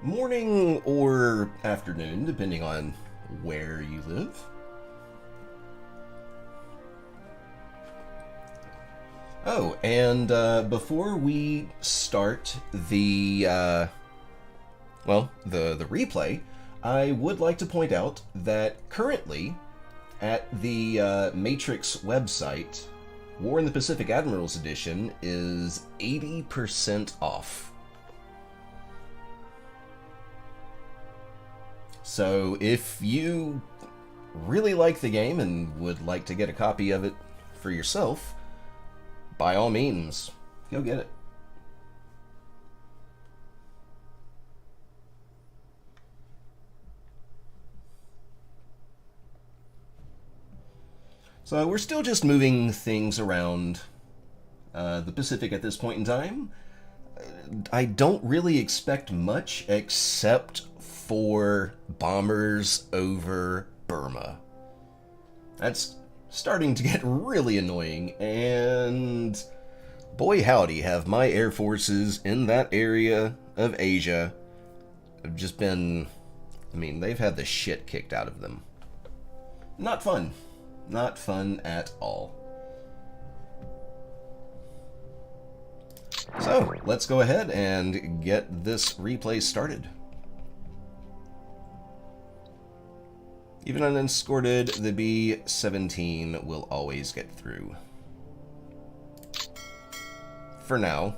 morning or afternoon, depending on where you live. Oh, and before we start the replay, I would like to point out that currently at the Matrix website, War in the Pacific Admirals Edition is 80% off. So if you really like the game and would like to get a copy of it for yourself, by all means, go get it. So we're still just moving things around the Pacific at this point in time. I don't really expect much except for bombers over Burma. That's starting to get really annoying, and boy howdy have my air forces in that area of Asia have just been, they've had the shit kicked out of them. Not fun. Not fun at all. So, let's go ahead and get this replay started. Even unescorted, the B-17 will always get through. For now.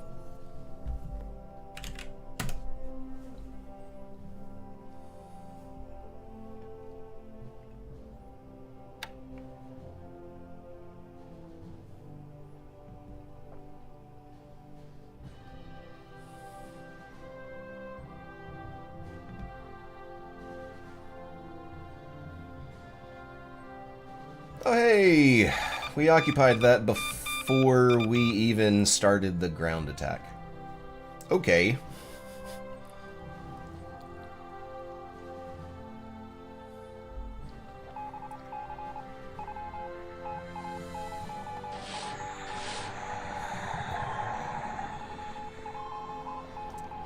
Oh hey, we occupied that before we even started the ground attack. Okay.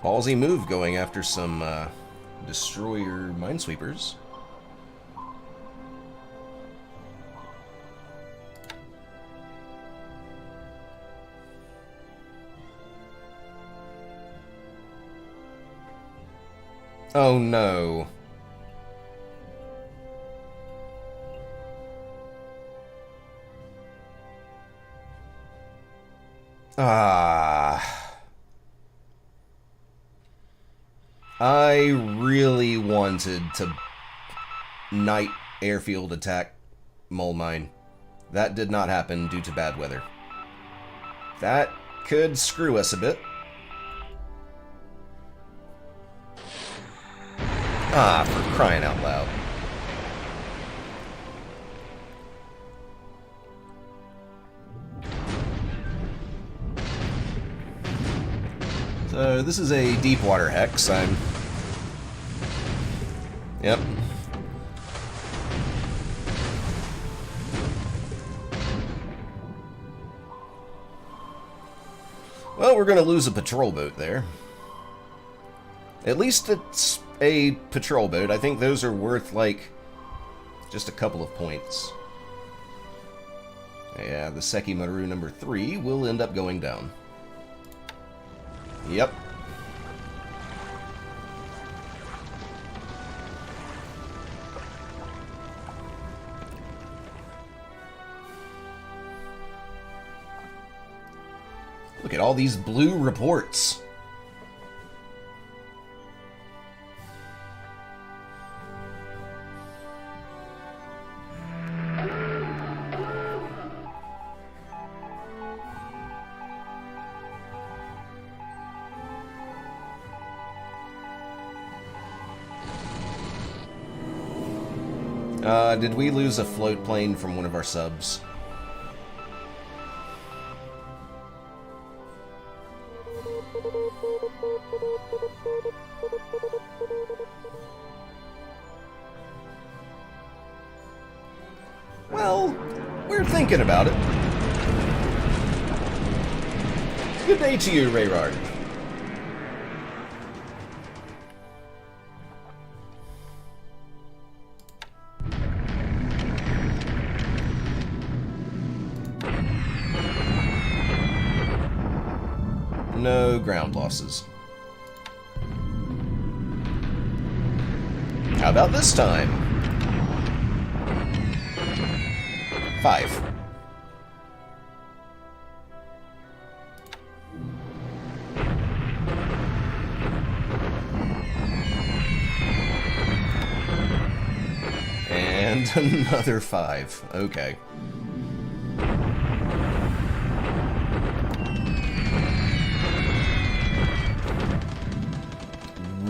Ballsy move going after some destroyer minesweepers. Oh no. I really wanted to night airfield attack mole mine. That did not happen due to bad weather. That could screw us a bit. For crying out loud. So this is a deep water hex. Yep. Well, we're gonna lose a patrol boat there. At least it's a patrol boat. I think those are worth, like, just a couple of points. Yeah, the Sekimaru number 3 will end up going down. Yep. Look at all these blue reports. Did we lose a float plane from one of our subs? Well, we're thinking about it. Good day to you, Rayrard. no ground losses. How about this time? 5. And another 5. Okay.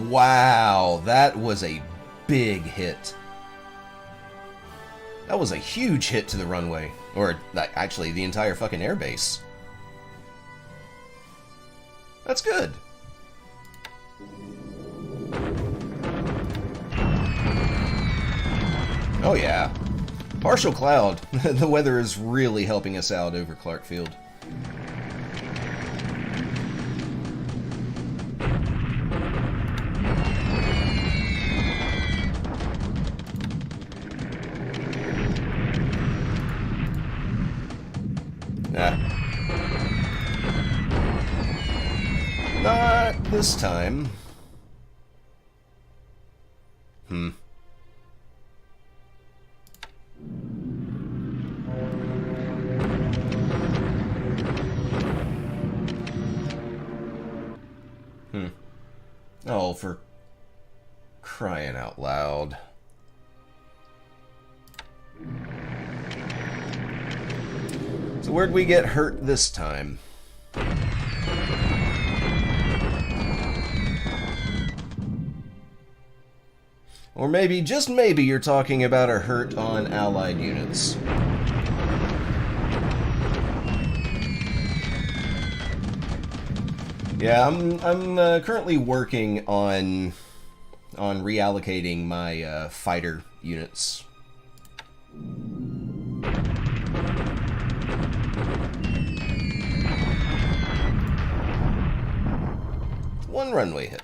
Wow, that was a big hit. That was a huge hit to the runway. Or, actually, the entire fucking airbase. That's good. Oh yeah. Partial cloud. The weather is really helping us out over Clark Field. Not this time. Oh, for crying out loud. So where'd we get hurt this time? Or maybe, just maybe, you're talking about a hurt on Allied units. Yeah, I'm currently working on reallocating my fighter units. One runway hit.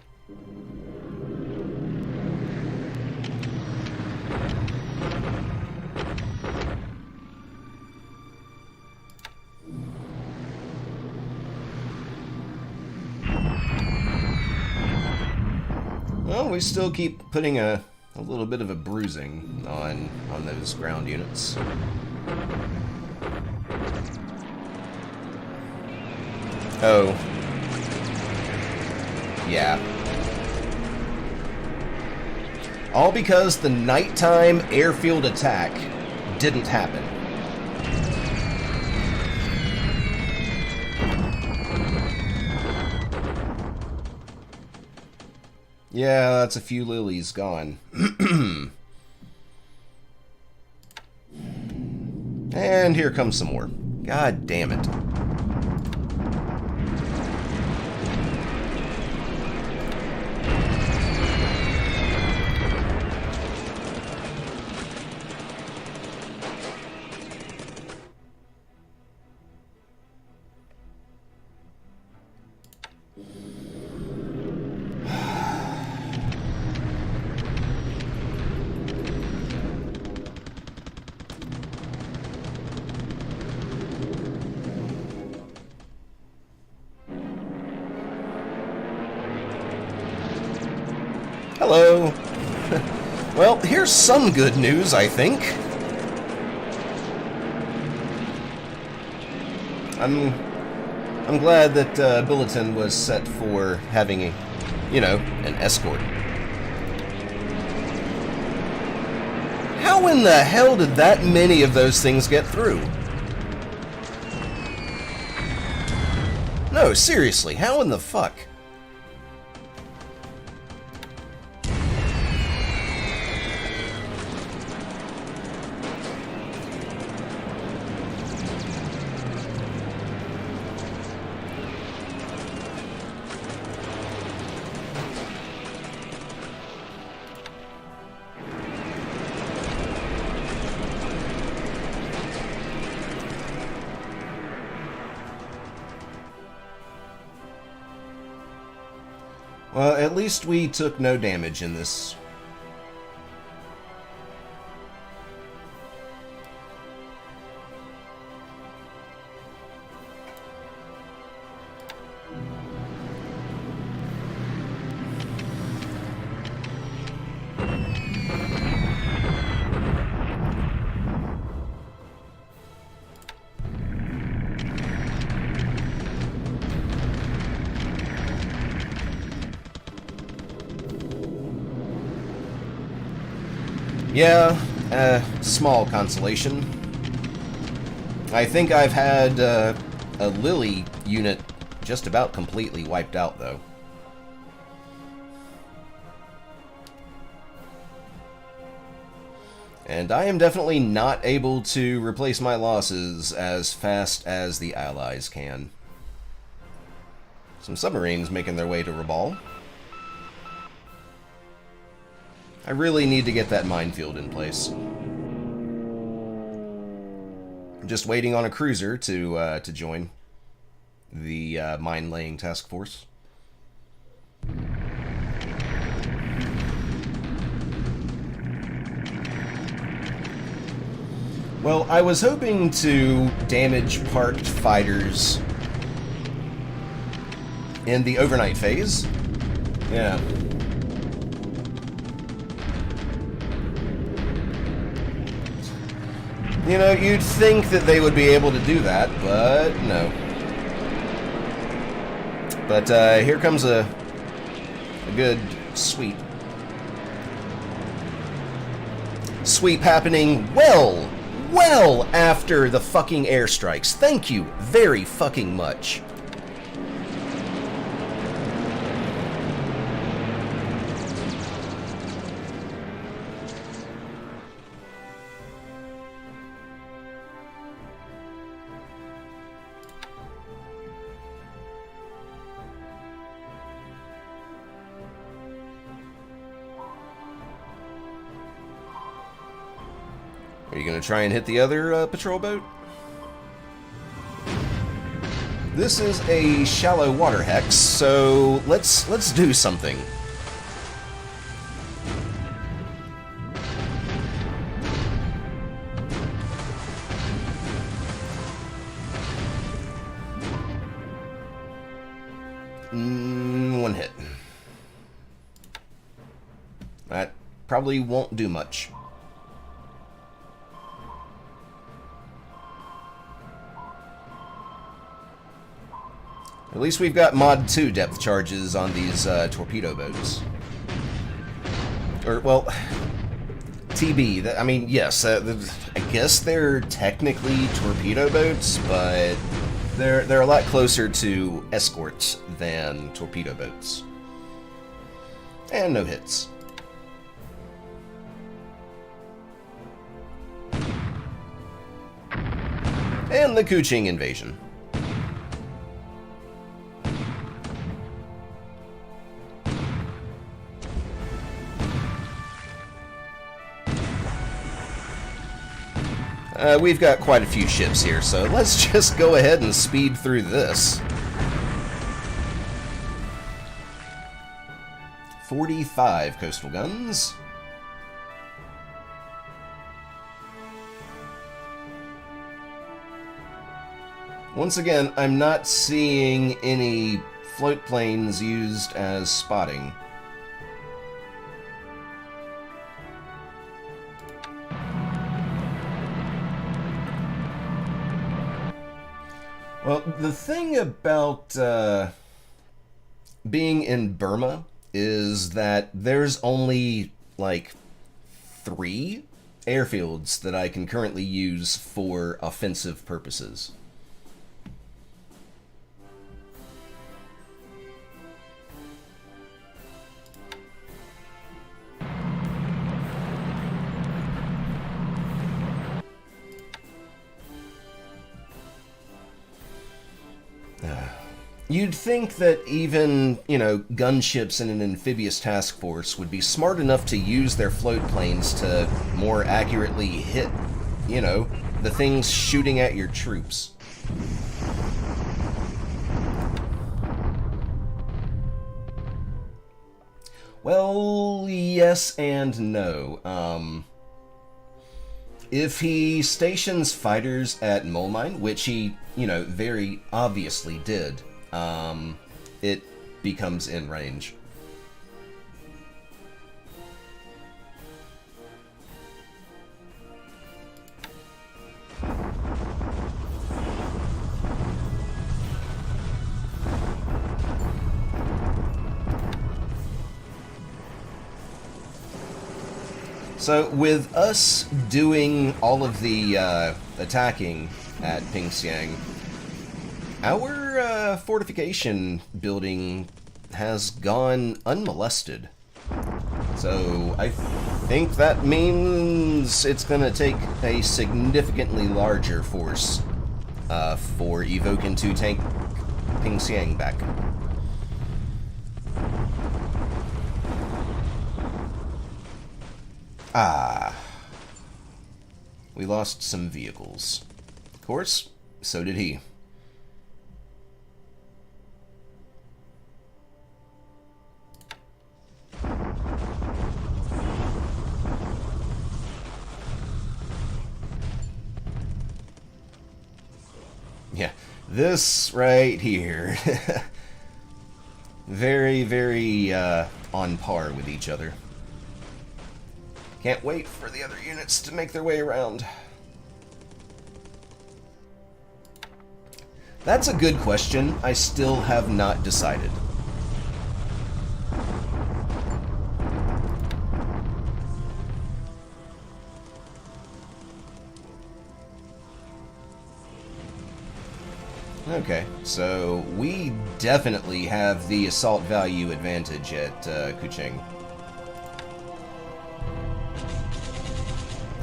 Well, we still keep putting a little bit of a bruising on those ground units. Oh. Yeah. All because the nighttime airfield attack didn't happen. Yeah, that's a few lilies gone. And here comes some more. God damn it. Hello. Well, here's some good news, I think. I'm glad that Bulletin was set for having a, an escort. How in the hell did that many of those things get through? No, seriously, how in the fuck? Well, at least we took no damage in this. Yeah, small consolation. I think I've had a Lily unit just about completely wiped out, though. And I am definitely not able to replace my losses as fast as the Allies can. Some submarines making their way to Rabaul. I really need to get that minefield in place. I'm just waiting on a cruiser to join the mine-laying task force. Well, I was hoping to damage parked fighters in the overnight phase. Yeah. You know, you'd think that they would be able to do that, but no. But here comes a good sweep. Sweep happening well after the fucking airstrikes. Thank you very fucking much. Are you going to try and hit the other patrol boat? This is a shallow water hex, so let's do something. One hit. That probably won't do much. At least we've got Mod 2 depth charges on these torpedo boats. Or, well, TB. I mean, yes, I guess they're technically torpedo boats, but they're a lot closer to escorts than torpedo boats. And no hits. And the Kuching invasion. We've got quite a few ships here, so let's just go ahead and speed through this. 45 coastal guns. Once again, I'm not seeing any float planes used as spotting. Well, the thing about being in Burma is that there's only, like, 3 airfields that I can currently use for offensive purposes. You'd think that even, you know, gunships in an amphibious task force would be smart enough to use their float planes to more accurately hit, you know, the things shooting at your troops. Well, yes and no. If he stations fighters at Mole Mine, which he, you know, very obviously did, it becomes in range. So, with us doing all of the attacking at Pingxiang, our fortification building has gone unmolested. So, I think that means it's going to take a significantly larger force for Evoken to tank Pingxiang back. Ah. We lost some vehicles. Of course, so did he. Yeah, this right here. Very, very on par with each other. Can't wait for the other units to make their way around. That's a good question. I still have not decided. Okay, so we definitely have the assault value advantage at Kuching.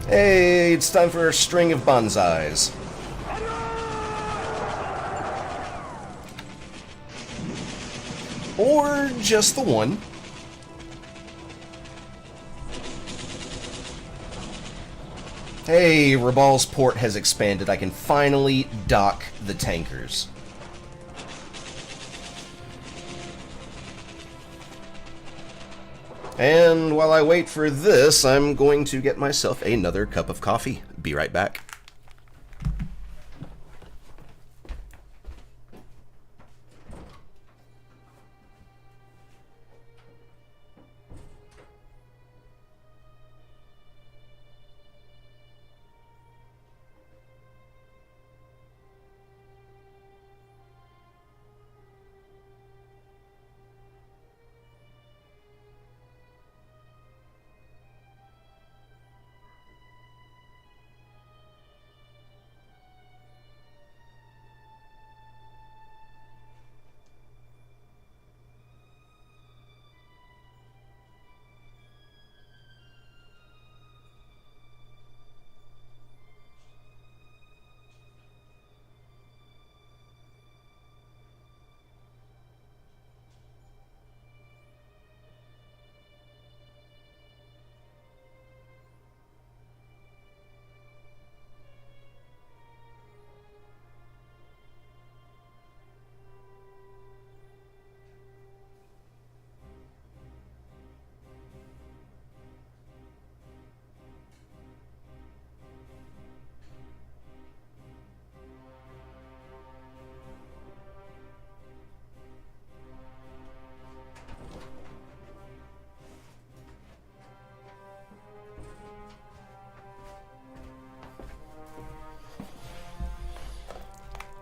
Hey, it's time for a string of bonsais. Or just the one. Hey, Rabal's port has expanded. I can finally dock the tankers. And while I wait for this, I'm going to get myself another cup of coffee. Be right back.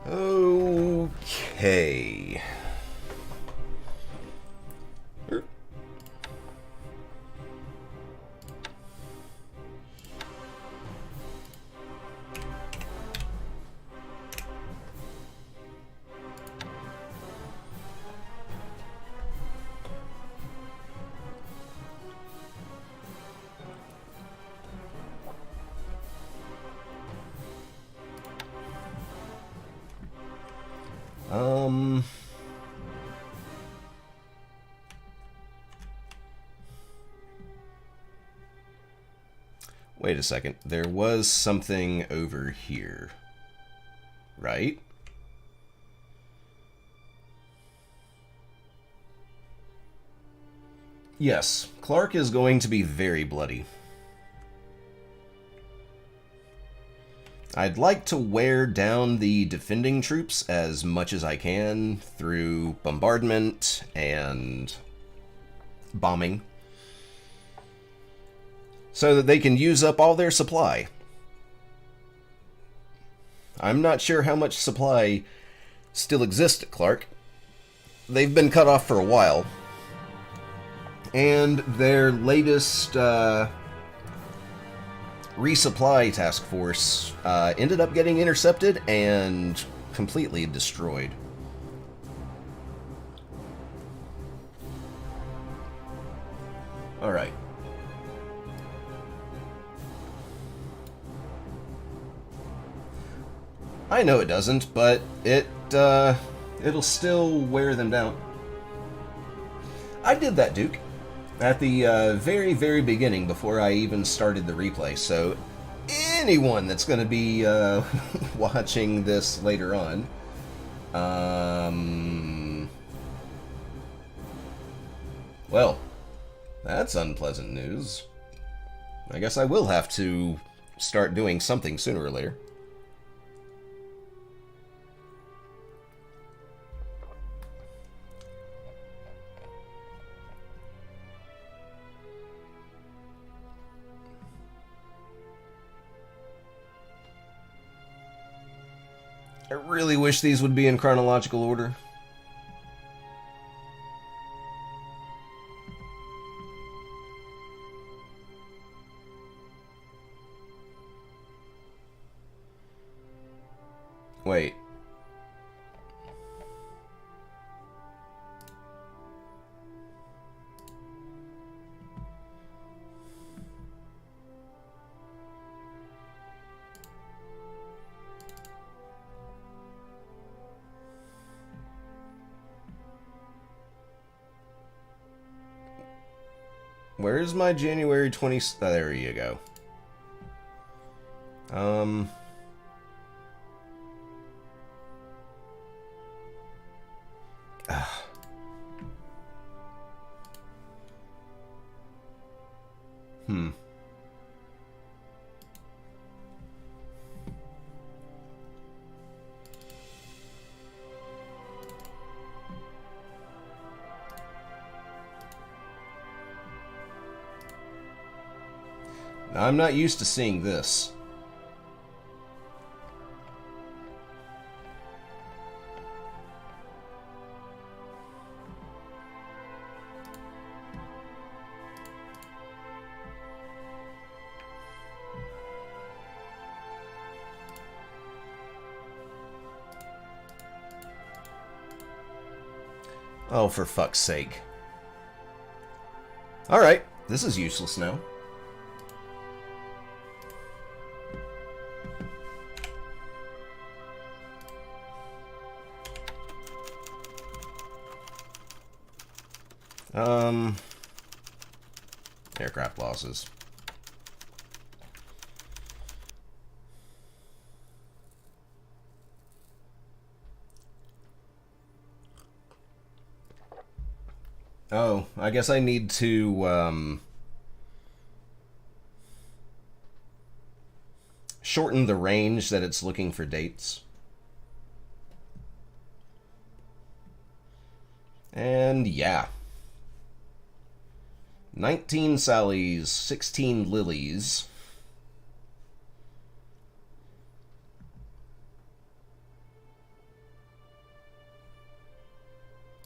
Okay. Wait a second. There was something over here, right? Yes, Clark is going to be very bloody. I'd like to wear down the defending troops as much as I can through bombardment and bombing, so that they can use up all their supply. I'm not sure how much supply still exists at Clark. They've been cut off for a while. And their latest resupply task force ended up getting intercepted and completely destroyed. Alright. I know it doesn't, but it'll still wear them down. I did that, Duke, at the very, very beginning before I even started the replay, so anyone that's going to be watching this later on, well, that's unpleasant news. I guess I will have to start doing something sooner or later. I really wish these would be in chronological order. Wait. Where's my January 20th? Oh, there you go. Hmm. I'm not used to seeing this. Oh, for fuck's sake. Alright, this is useless now. Aircraft losses. Oh, I guess I need to, shorten the range that it's looking for dates. And yeah. 19 Sallys, 16 Lilies.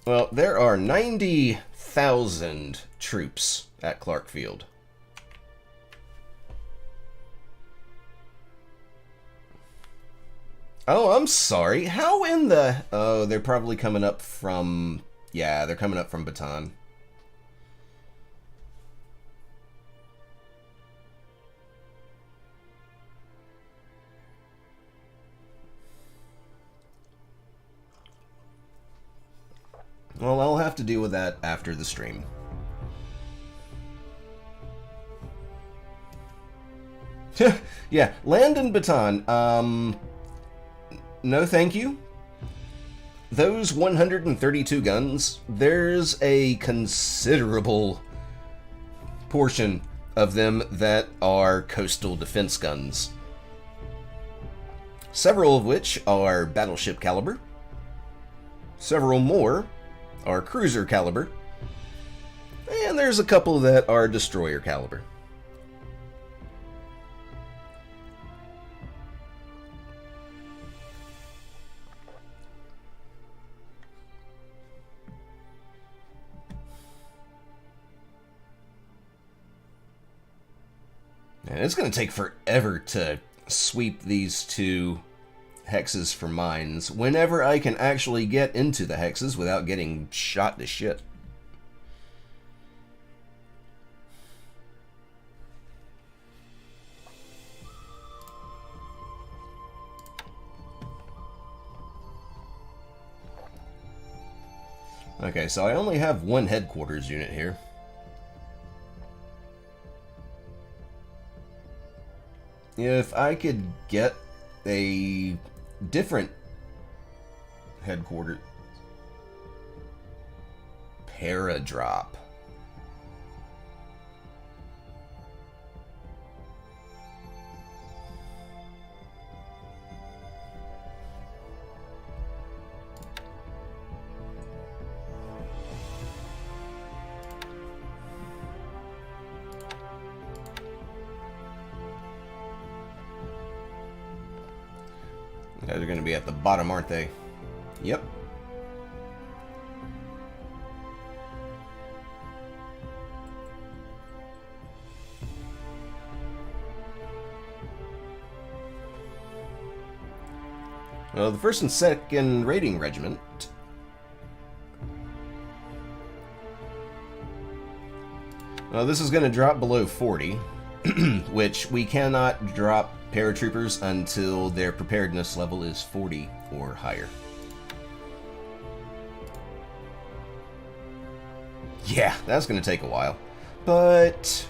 Well, there are 90,000 troops at Clark Field. Oh, I'm sorry. How in the... Oh, they're probably coming up from... Yeah, they're coming up from Bataan. Well, I'll have to deal with that after the stream. Yeah, land in Bataan. No thank you. Those 132 guns, there's a considerable portion of them that are coastal defense guns. Several of which are battleship caliber. Several more are cruiser caliber, and there's a couple that are destroyer caliber. And it's going to take forever to sweep these two hexes for mines whenever I can actually get into the hexes without getting shot to shit. Okay, so I only have one headquarters unit here. If I could get a different headquarters... Paradrop. They're going to be at the bottom, aren't they? Yep. Well, the 1st and 2nd Raiding Regiment. Well, this is going to drop below 40, which we cannot drop paratroopers until their preparedness level is 40 or higher. Yeah, that's going to take a while, but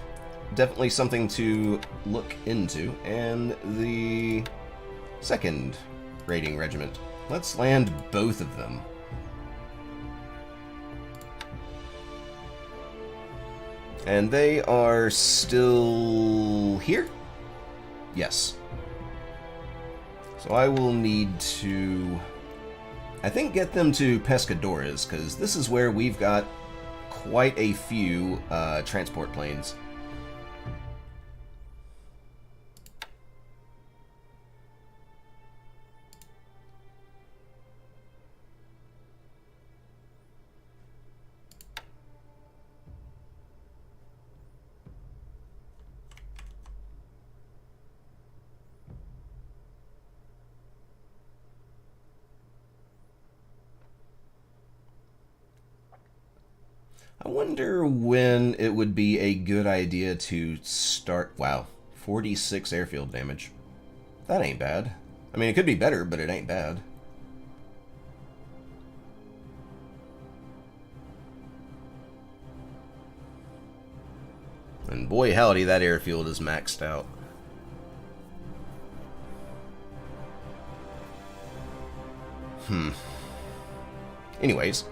definitely something to look into. And the 2nd Raiding Regiment. Let's land both of them. And they are still here? Yes. So I will need to, I think, get them to Pescadores, because this is where we've got quite a few transport planes. I wonder when it would be a good idea to start... Wow, 46 airfield damage. That ain't bad. I mean, it could be better, but it ain't bad. And boy howdy, that airfield is maxed out. Anyways,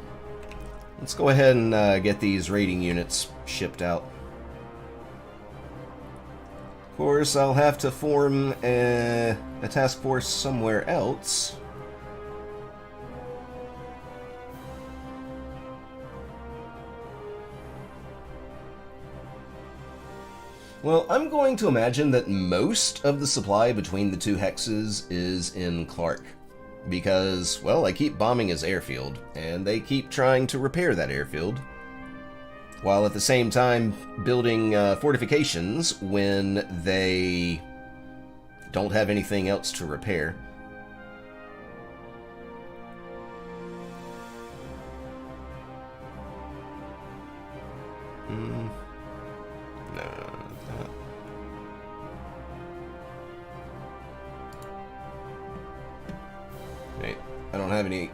let's go ahead and get these raiding units shipped out. Of course, I'll have to form a task force somewhere else. Well, I'm going to imagine that most of the supply between the two hexes is in Clark. Because, well, I keep bombing his airfield, and they keep trying to repair that airfield, while at the same time building fortifications when they don't have anything else to repair. I don't have any...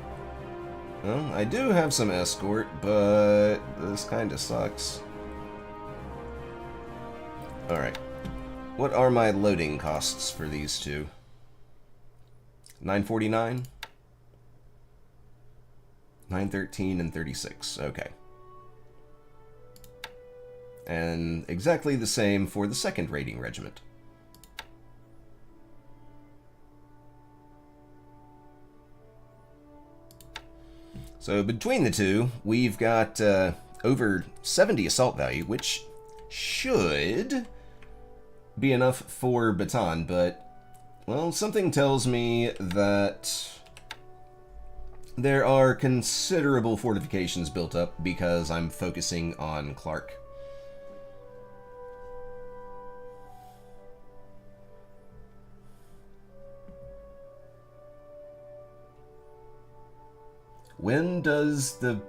Well, I do have some escort, but this kind of sucks. Alright. What are my loading costs for these two? $9.49? $9.13 and $36. Okay. And exactly the same for the 2nd Raiding Regiment. So between the two, we've got over 70 assault value, which should be enough for Bataan, but, well, something tells me that there are considerable fortifications built up because I'm focusing on Clark. When does the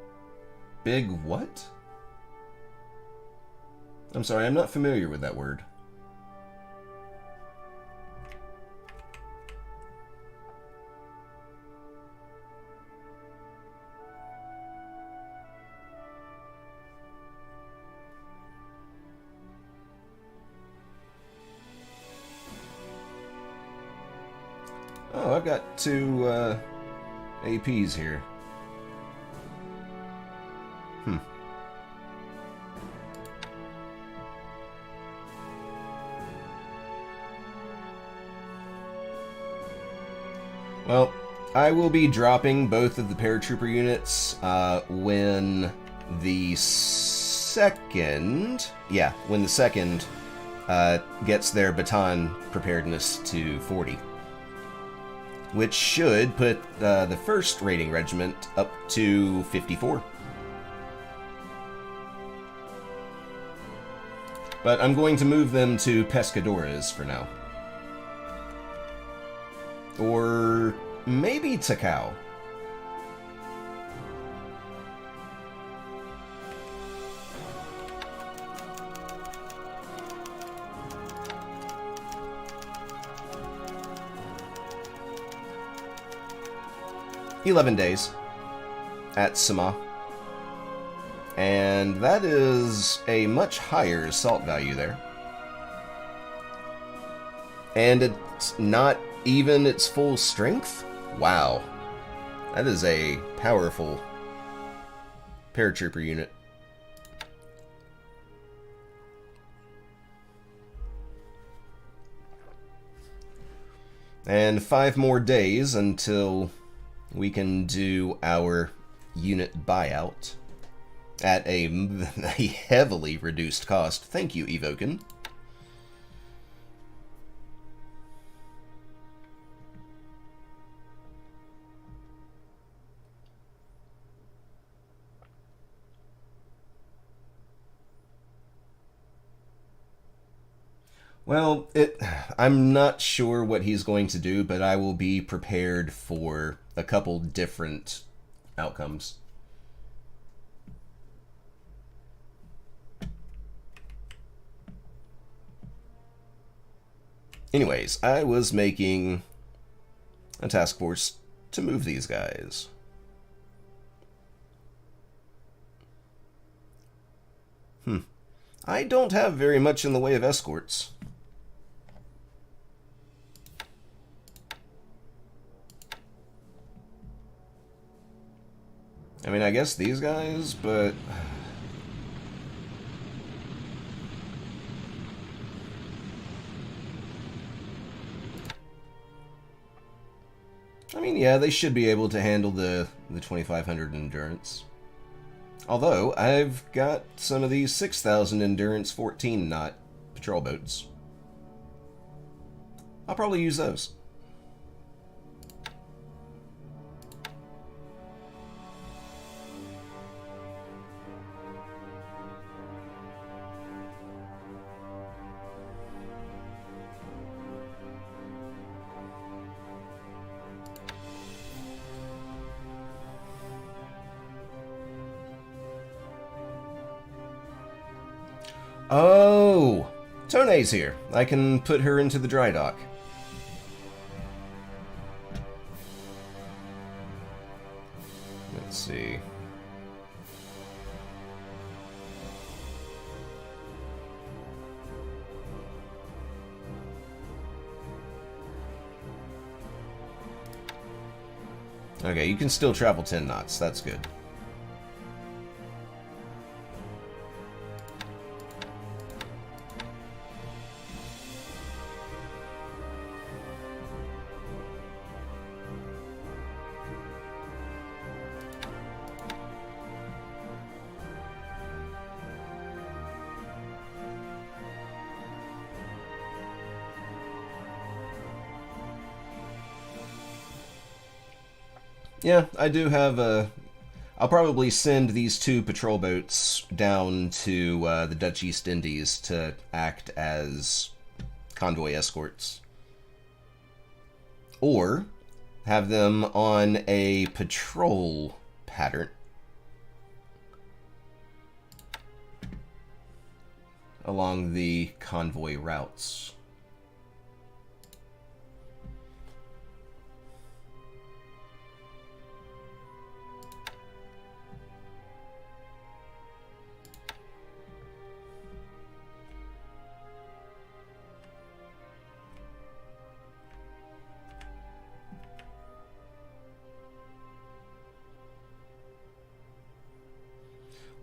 big what? I'm sorry, I'm not familiar with that word. Oh, I've got two APs here. Well, I will be dropping both of the paratrooper units when the second gets their baton preparedness to 40. Which should put the first rating regiment up to 54. But I'm going to move them to Pescadores for now. Or maybe Takao. "11 days at Sama. And that is a much higher salt value there. And it's not even its full strength? Wow. That is a powerful paratrooper unit. And 5 more days until we can do our unit buyout at a heavily reduced cost. Thank you, Evoken. Well, I'm not sure what he's going to do, but I will be prepared for a couple different outcomes. Anyways, I was making a task force to move these guys. I don't have very much in the way of escorts. I mean, I guess these guys, but... I mean, yeah, they should be able to handle the 2500 endurance. Although, I've got some of these 6000 endurance 14 knot patrol boats. I'll probably use those. Oh! Tone's here. I can put her into the dry dock. Let's see. Okay, you can still travel 10 knots. That's good. Yeah, I do have a... I'll probably send these 2 patrol boats down to the Dutch East Indies to act as convoy escorts. Or have them on a patrol pattern along the convoy routes.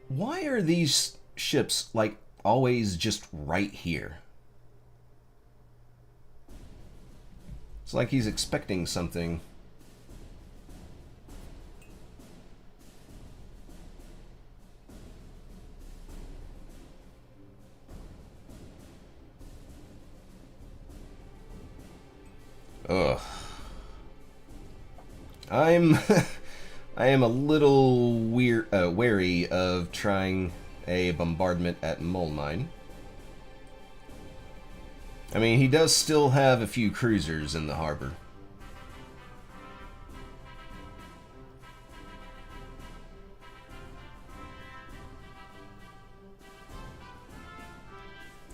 Why are these ships, like, always just right here? It's like he's expecting something. Ugh. I am a little wary of trying a bombardment at Mole Mine. I mean, he does still have a few cruisers in the harbor.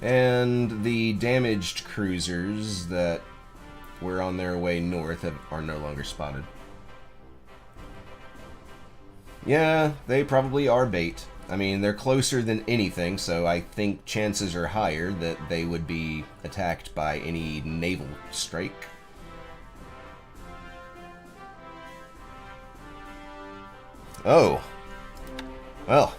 And the damaged cruisers that were on their way north are no longer spotted. Yeah, they probably are bait. I mean, they're closer than anything, so I think chances are higher that they would be attacked by any naval strike. Oh. Well,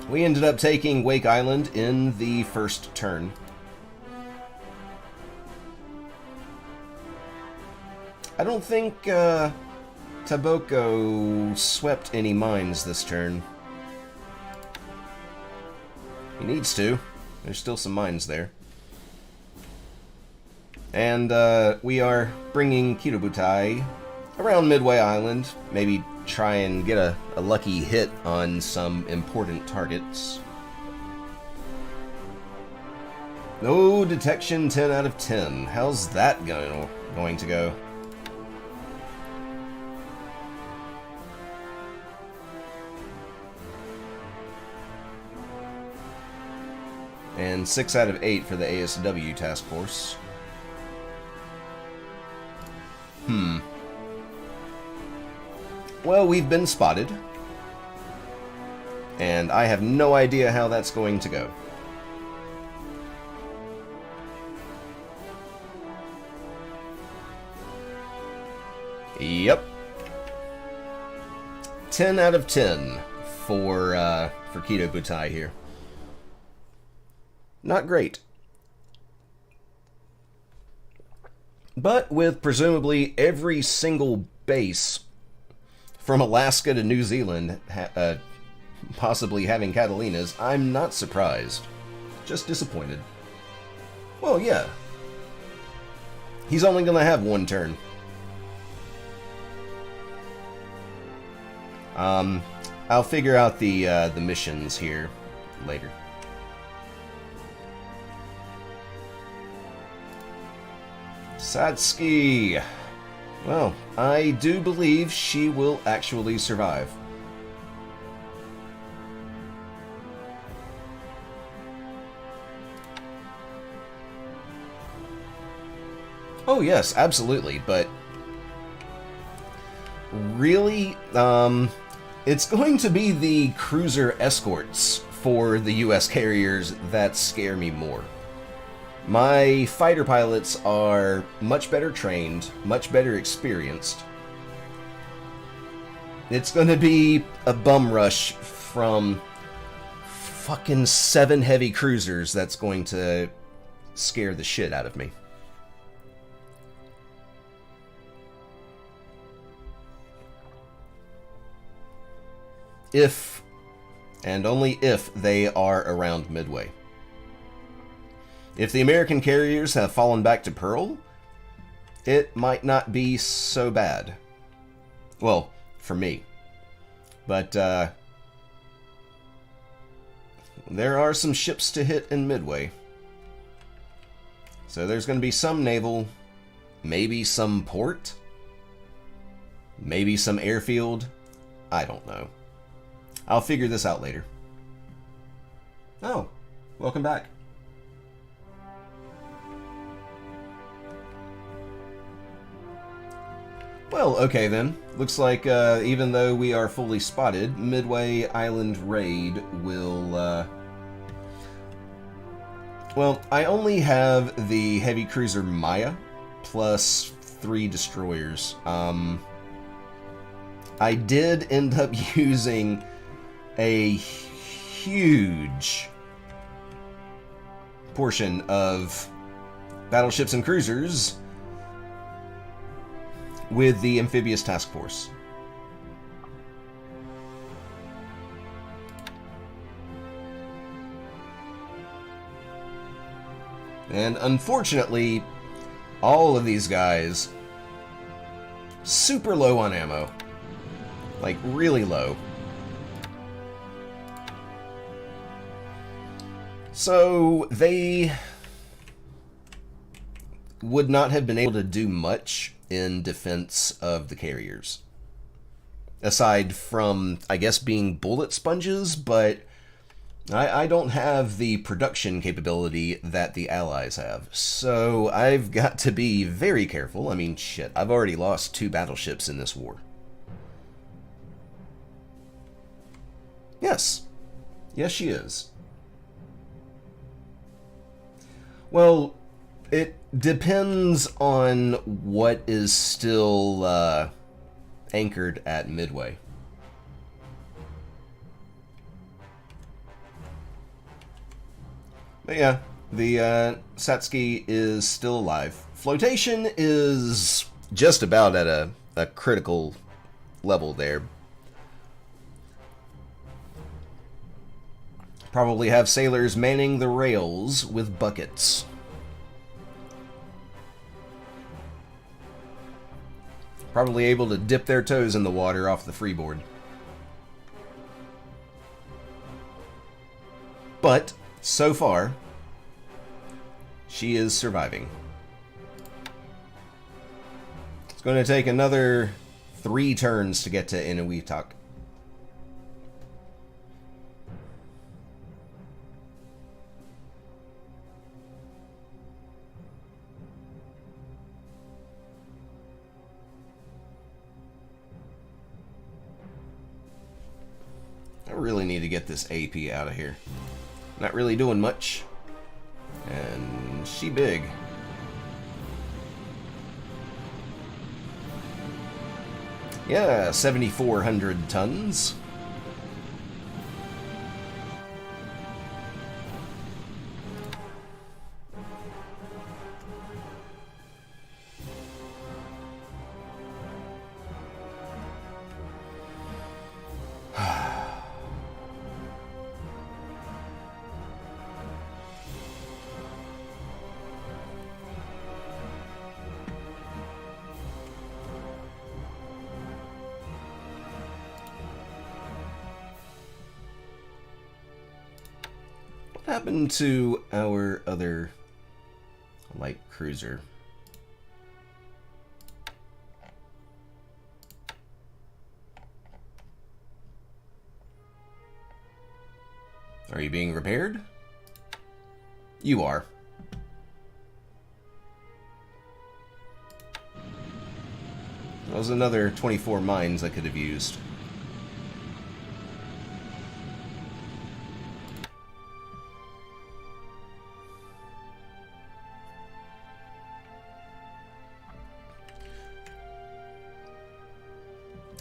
we ended up taking Wake Island in the first turn. I don't think Taboko swept any mines this turn. He needs to. There's still some mines there. And we are bringing Kirobutai around Midway Island. Maybe try and get a lucky hit on some important targets. No detection, 10 out of 10. How's that going to go? And 6 out of 8 for the ASW task force. Well, we've been spotted. And I have no idea how that's going to go. Yep. 10 out of 10 for Kirobutai here. Not great. But with presumably every single base from Alaska to New Zealand possibly having Catalinas, I'm not surprised. Just disappointed. Well, yeah. He's only going to have one turn. I'll figure out the missions here later. Satsuki. Well, I do believe she will actually survive. Oh yes, absolutely, but really, it's going to be the cruiser escorts for the US carriers that scare me more. My fighter pilots are much better trained, much better experienced. It's going to be a bum rush from fucking 7 heavy cruisers that's going to scare the shit out of me. If, and only if, they are around Midway. If the American carriers have fallen back to Pearl, it might not be so bad. Well, for me. But, there are some ships to hit in Midway. So there's going to be some naval, maybe some port, maybe some airfield. I don't know. I'll figure this out later. Oh, welcome back. Well, okay then. Looks like even though we are fully spotted, Midway Island Raid will... Well, I only have the heavy cruiser Maya, plus 3 destroyers. I did end up using a huge portion of battleships and cruisers with the amphibious task force. And unfortunately, all of these guys super low on ammo. Like, really low. So, they would not have been able to do much in defense of the carriers. Aside from, I guess, being bullet sponges, but I don't have the production capability that the Allies have. So I've got to be very careful. I mean, shit, I've already lost 2 battleships in this war. Yes. Yes, she is. Well, it depends on what is still anchored at Midway. But yeah, the Satsuki is still alive. Flotation is just about at a critical level there. Probably have sailors manning the rails with buckets. Probably able to dip their toes in the water off the freeboard. But, so far, she is surviving. It's going to take another 3 turns to get to Inuitak. I really need to get this AP out of here. Not really doing much. And she big. Yeah, 7,400 tons. What happened to our other light cruiser? Are you being repaired? You are. That was another 24 mines I could have used.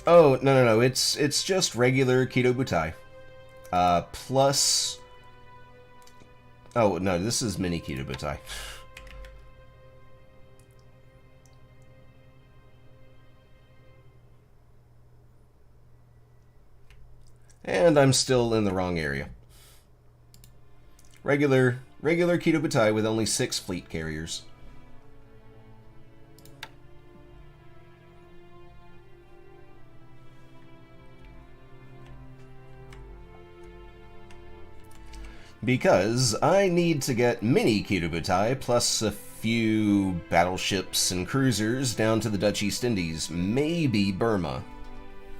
Oh, no. It's just regular Kido Butai. Plus... Oh, no, this is mini Kido Butai. And I'm still in the wrong area. Regular Kido Butai with only 6 fleet carriers. Because I need to get mini Kido Butai plus a few battleships and cruisers down to the Dutch East Indies, maybe Burma.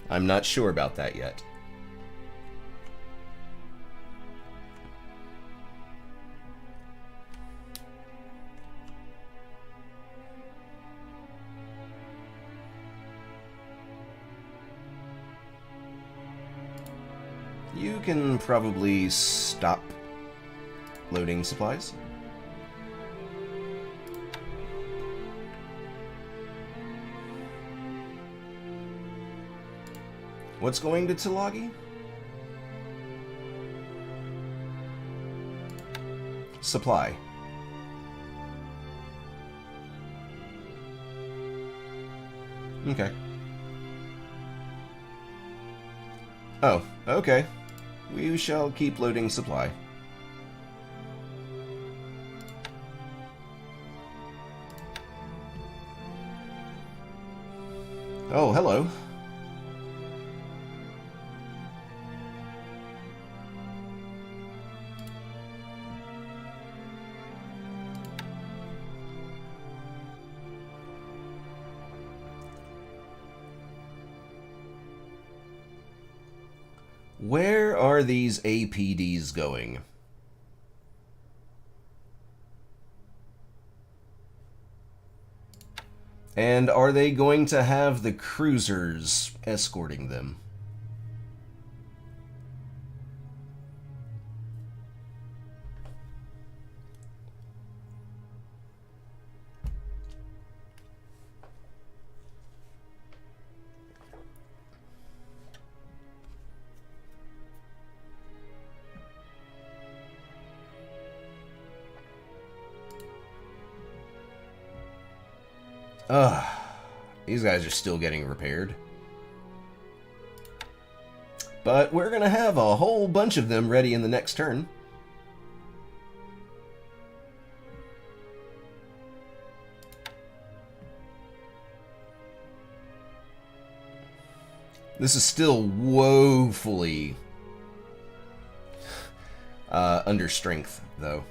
I'm not sure about that yet. You can probably stop loading supplies. What's going to Tulagi? Supply. Okay. Oh, okay. We shall keep loading supply. Oh, hello. Where are these APDs going? And are they going to have the cruisers escorting them? Ugh, these guys are still getting repaired. But we're gonna have a whole bunch of them ready in the next turn. This is still woefully under strength, though.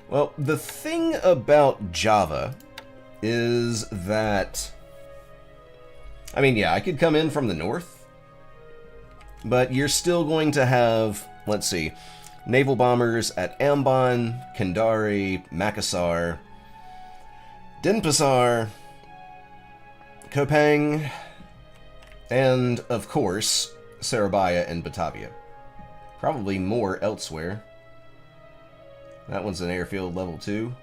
Well, the thing about Java is that, I mean, yeah, I could come in from the north, but you're still going to have, let's see, naval bombers at Ambon, Kendari, Makassar, Denpasar, Kopang, and, of course, Surabaya and Batavia. Probably more elsewhere. That one's an airfield level 2.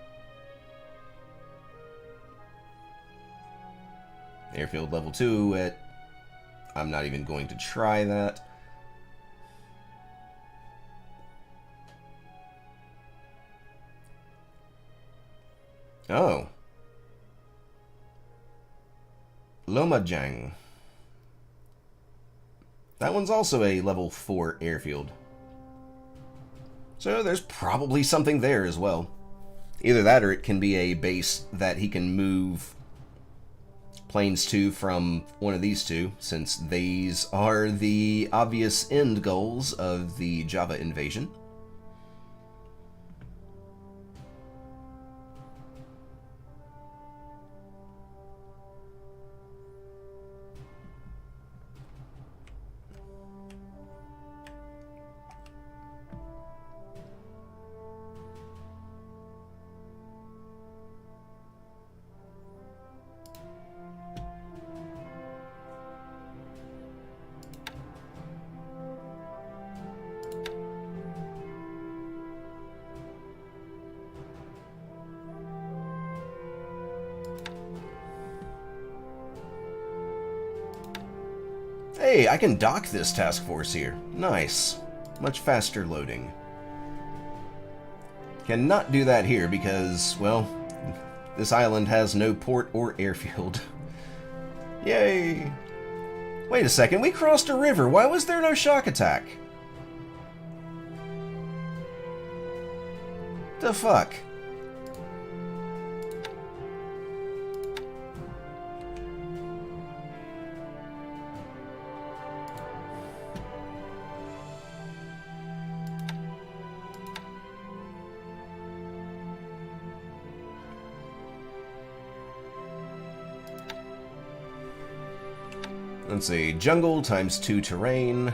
Airfield level 2 at... I'm not even going to try that. Oh. Lomajang. That one's also a level 4 airfield. So there's probably something there as well. Either that or it can be a base that he can move planes to from one of these two, since these are the obvious end goals of the Java invasion. Hey, I can dock this task force here. Nice. Much faster loading. Cannot do that here because, well, this island has no port or airfield. Yay! Wait a second, we crossed a river. Why was there no shock attack? The fuck? Let's see, jungle times 2 terrain.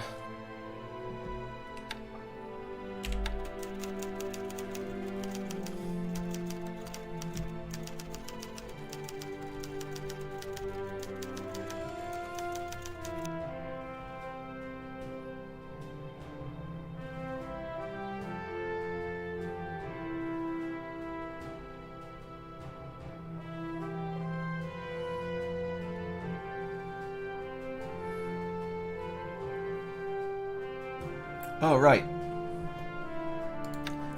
Oh, right.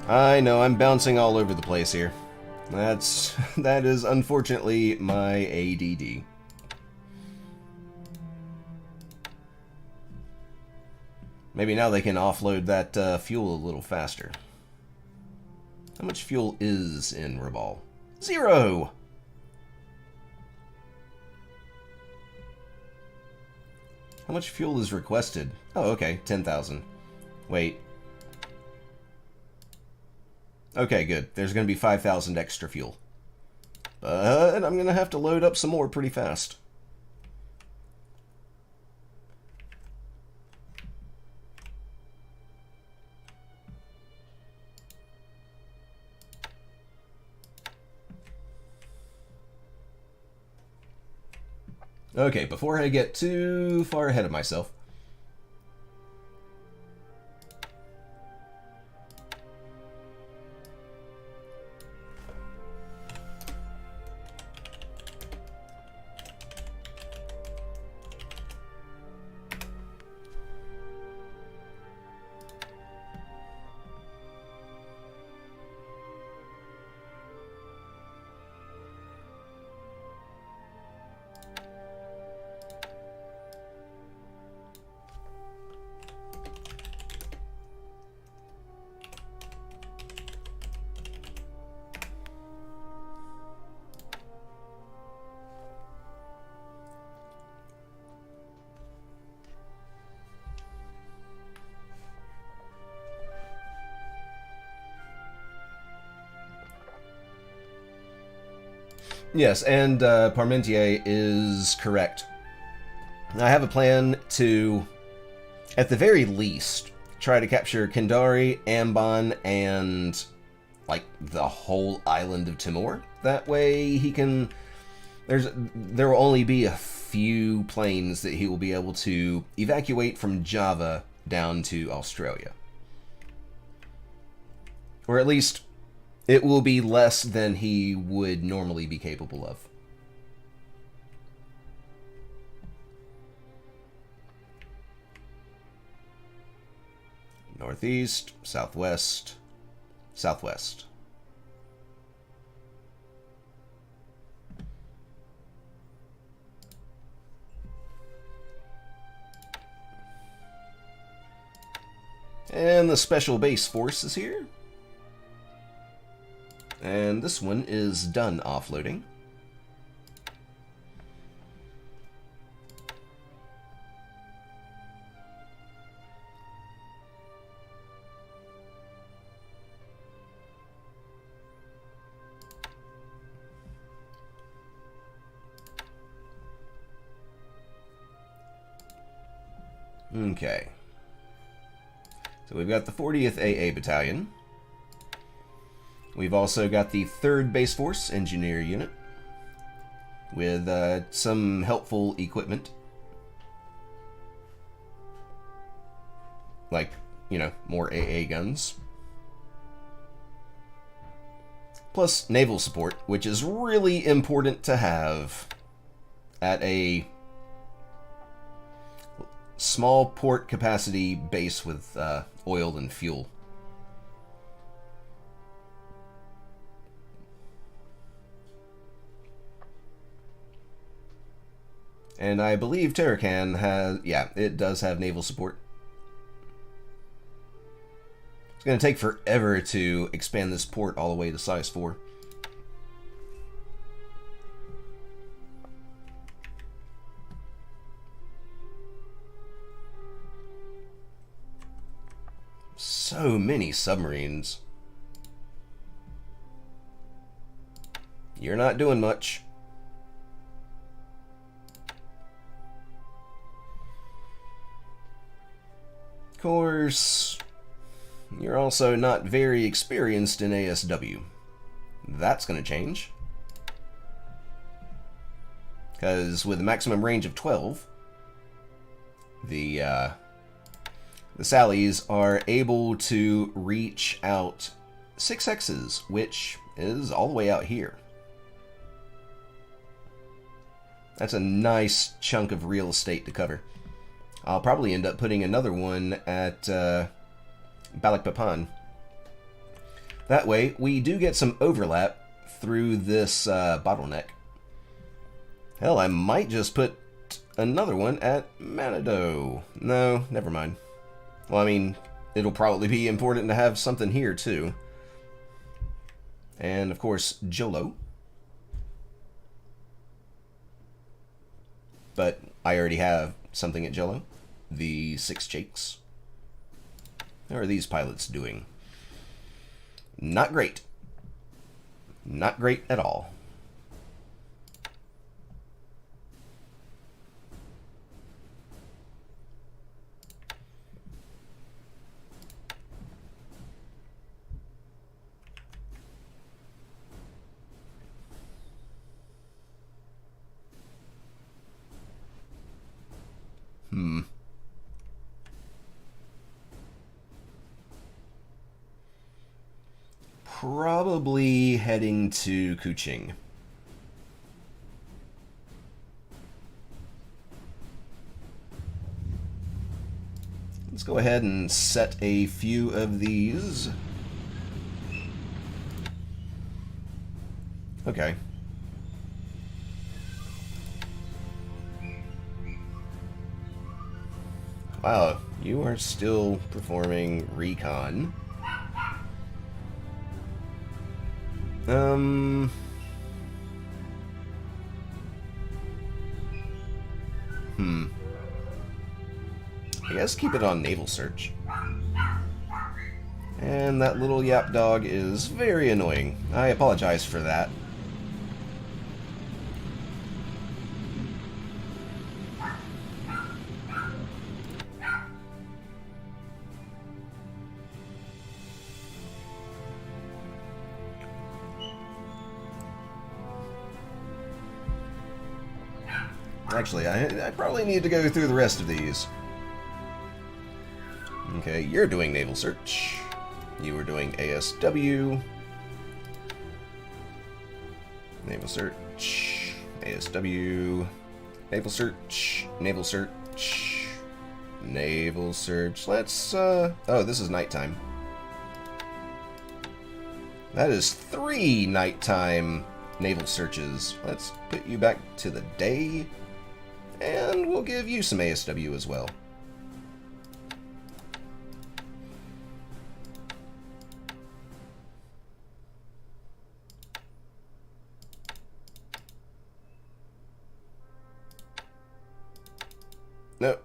I know, I'm bouncing all over the place here. That is unfortunately my ADD. Maybe now they can offload that fuel a little faster. How much fuel is in Raval? 0! How much fuel is requested? Oh, okay, 10,000. Wait. Okay, good. There's going to be 5,000 extra fuel. But I'm going to have to load up some more pretty fast. Okay, before I get too far ahead of myself, yes, and Parmentier is correct. I have a plan to, at the very least, try to capture Kendari, Ambon, and, like, the whole island of Timor. That way he can... There will only be a few planes that he will be able to evacuate from Java down to Australia. Or at least, it will be less than he would normally be capable of. Northeast, southwest, southwest. And the Special Base Force is here. And this one is done offloading. Okay. So we've got the 40th AA Battalion. We've also got the 3rd Base Force Engineer Unit with some helpful equipment. Like, you know, more AA guns. Plus naval support, which is really important to have at a small port capacity base with oil and fuel. And I believe Tarakan has... yeah, it does have naval support. It's going to take forever to expand this port all the way to size 4. So many submarines. You're not doing much. Of course, you're also not very experienced in ASW. That's going to change. Because with a maximum range of 12, the Sallies are able to reach out 6 hexes, which is all the way out here. That's a nice chunk of real estate to cover. I'll probably end up putting another one at Balikpapan. That way, we do get some overlap through this bottleneck. Hell, I might just put another one at Manado. No, never mind. Well, I mean, it'll probably be important to have something here, too. And, of course, Jolo. But I already have something at Jolo. The 6 Jakes. How are these pilots doing? Not great. Not great at all. Probably heading to Kuching. Let's go ahead and set a few of these. Okay. Wow, you are still performing recon. I guess keep it on naval search. And that little yap dog is very annoying. I apologize for that. Actually, I probably need to go through the rest of these. Okay, you're doing naval search. You were doing ASW. Naval search. ASW. Naval search. Naval search. Naval search. Let's, oh, this is nighttime. That is 3 nighttime naval searches. Let's put you back to the day. And we'll give you some ASW as well. No.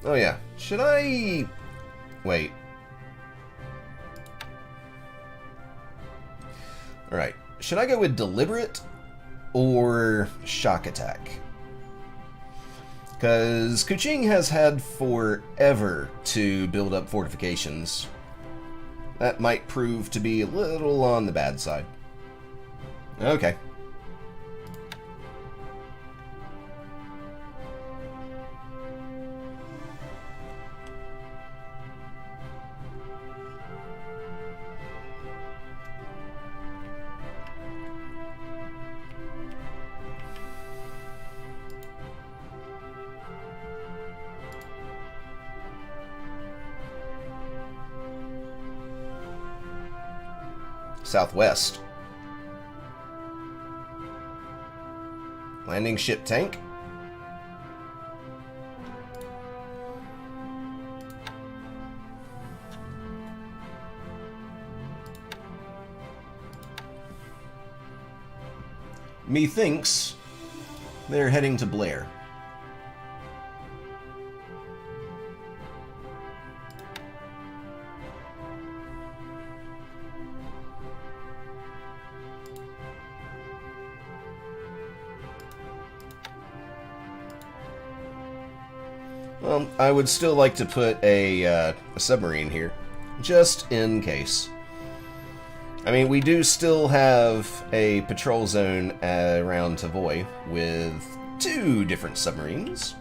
Oh yeah, should I... Wait. Alright, should I go with deliberate or shock attack? Because Kuching has had forever to build up fortifications. That might prove to be a little on the bad side. Okay. Southwest. Landing ship tank. Methinks they're heading to Blair. Well, I would still like to put a submarine here, just in case. I mean, we do still have a patrol zone around Tavoy with 2 different submarines.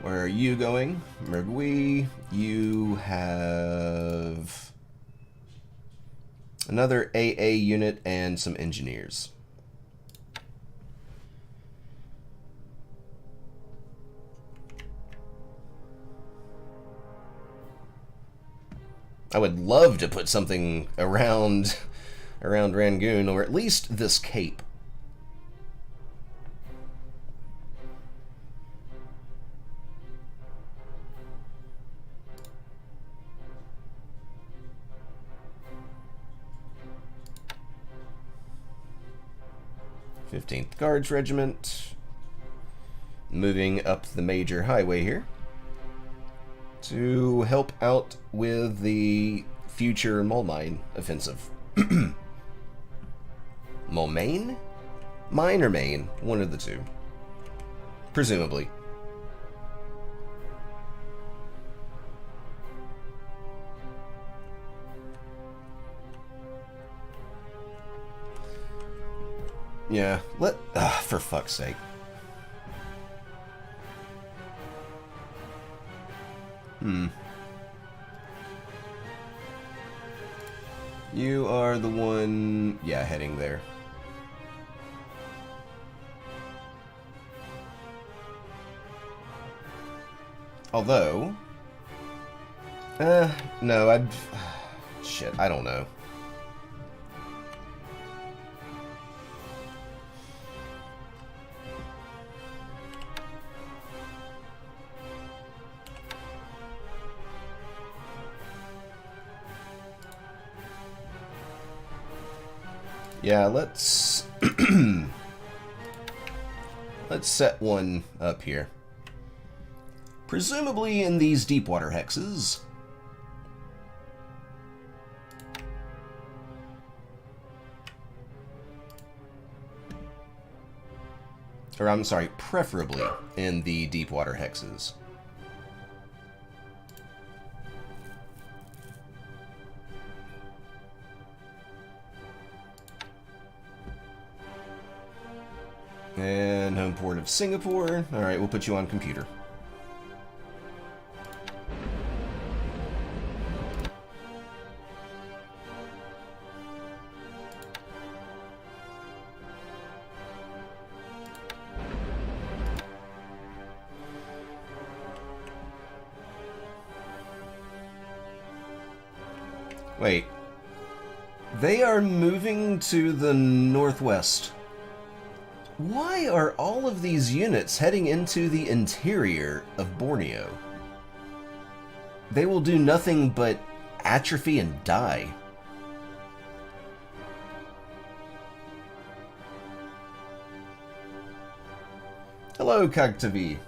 Where are you going? Mergui, you have another AA unit and some engineers. I would love to put something around Rangoon, or at least this cape. '15th Guards Regiment, moving up the major highway here to help out with the future Mulmine offensive. Mulmane? Mine or Maine? One of the two. Presumably. Yeah, for fuck's sake. You are the one, yeah, heading there. Although, no, shit, I don't know. Yeah, let's let's set one up here. Presumably in these deep water hexes. Or I'm sorry, preferably in the deep water hexes. And home port of Singapore. Alright, we'll put you on computer. Wait. They are moving to the northwest. Why are all of these units heading into the interior of Borneo? They will do nothing but atrophy and die. Hello, Kagtavi.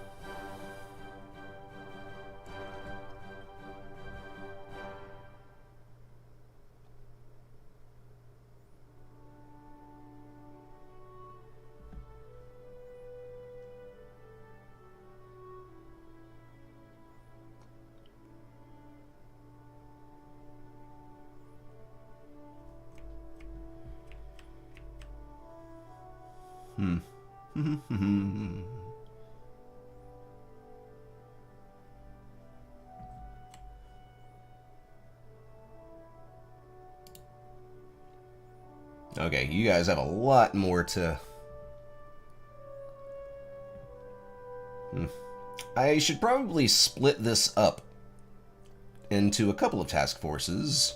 Okay, you guys have a lot more to... I should probably split this up into a couple of task forces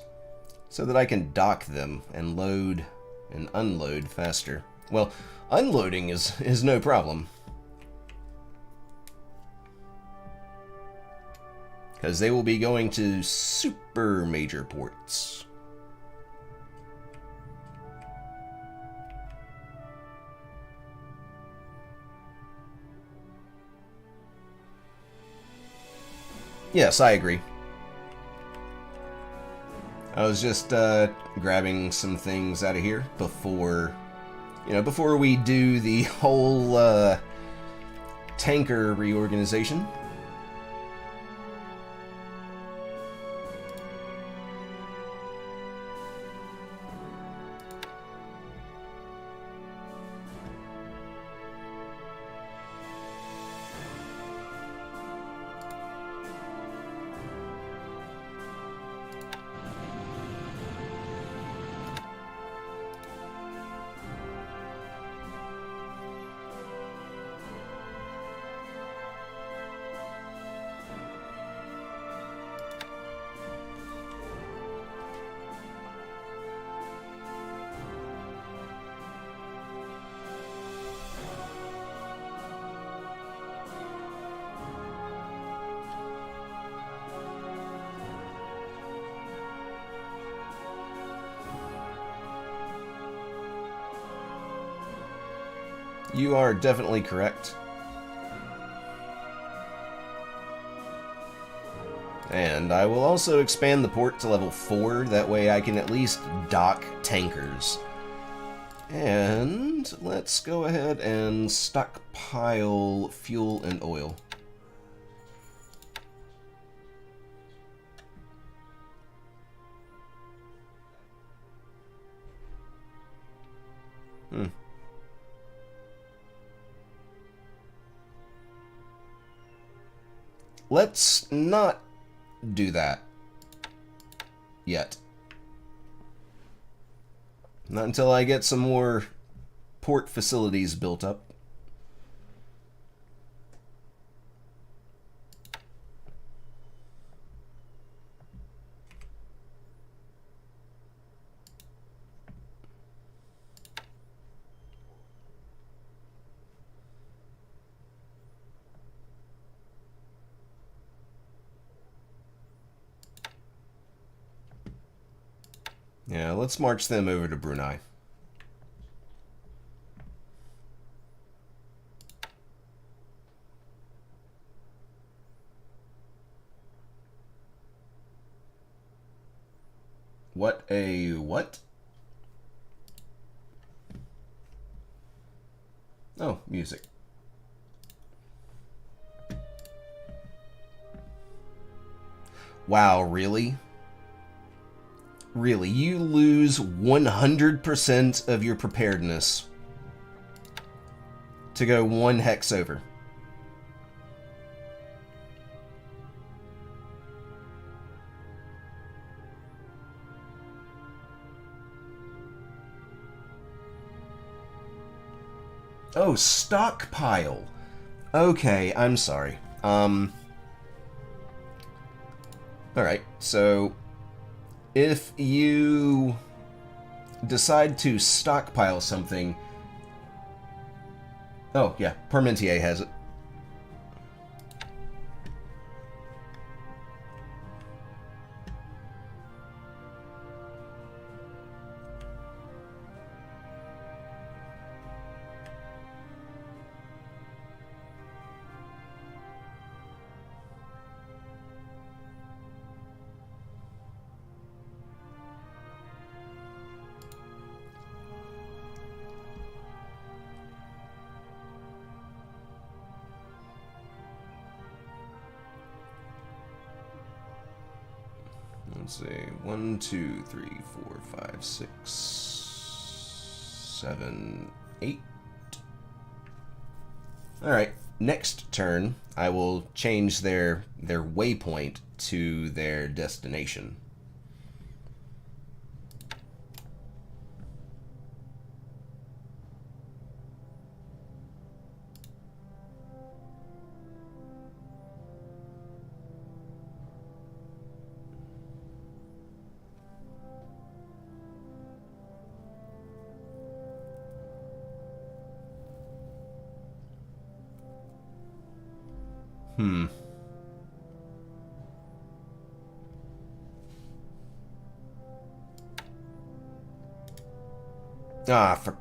so that I can dock them and load and unload faster. Well, unloading is no problem, because they will be going to super major ports. Yes, I agree. I was just grabbing some things out of here before You know, before we do the whole tanker reorganization. You are definitely correct. And I will also expand the port to level 4, that way I can at least dock tankers. And let's go ahead and stockpile fuel and oil. Let's not do that yet. Not until I get some more port facilities built up. Yeah, let's march them over to Brunei. What a what? Oh, music. Wow, really? Really, you lose 100% of your preparedness to go one hex over. Oh, stockpile. Okay, I'm sorry. Alright, so if you decide to stockpile something... Oh, yeah, Parmentier has it. Let's see, 1, 2, 3, 4, 5, 6, 7, 8. Alright, next turn, I will change their waypoint to their destination. Ah, for...